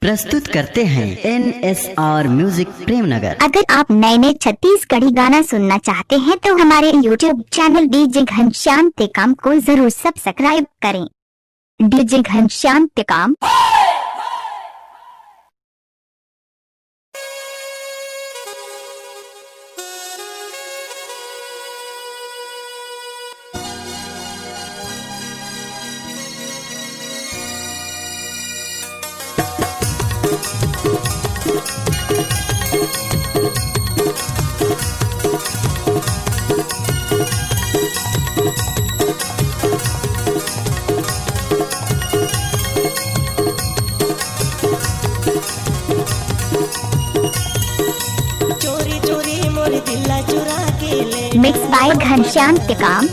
प्रस्तुत करते हैं NSR म्यूजिक प्रेमनगर। अगर आप नए नए छत्तीसगढ़ी गाना सुनना चाहते हैं तो हमारे YouTube channel DJ Ghanshyam Tekam को जरूर सब्सक्राइब करें। DJ Ghanshyam Tekam. Mix by Ghanshyam Tekam.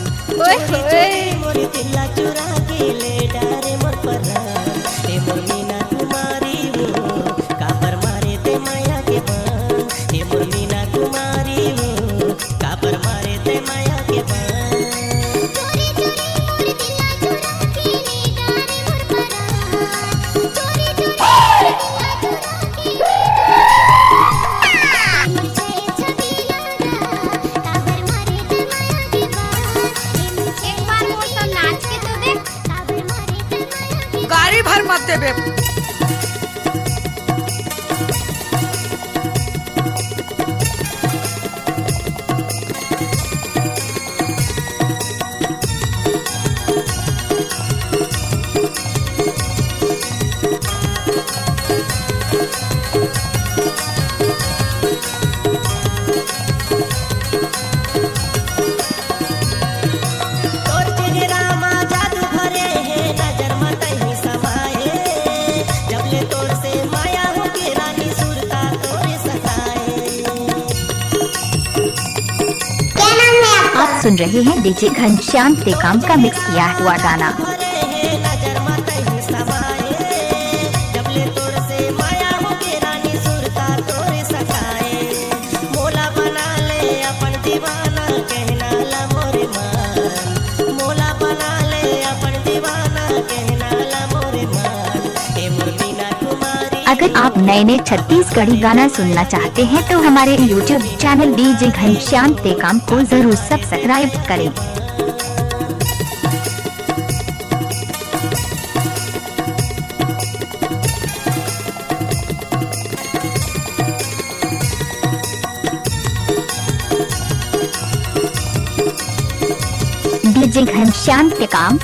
भर मत देबे। आप सुन रहे हैं डीजे घनश्याम टेकाम का मिक्स किया हुआ गाना। अगर आप नए नए छत्तीसगढ़ी गाना सुनना चाहते हैं तो हमारे YouTube channel DJ Ghanshyam Tekam को जरूर सब्सक्राइब करें। DJ Ghanshyam Tekam.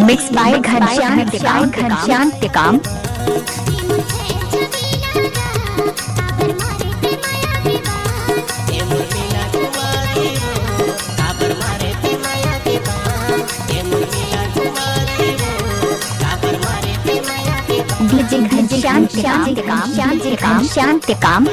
Mix by Ghanshyam Tekam. Ghanshyam Tekam. DJ Ghanshyam Tekam. Ghanshyam Tekam.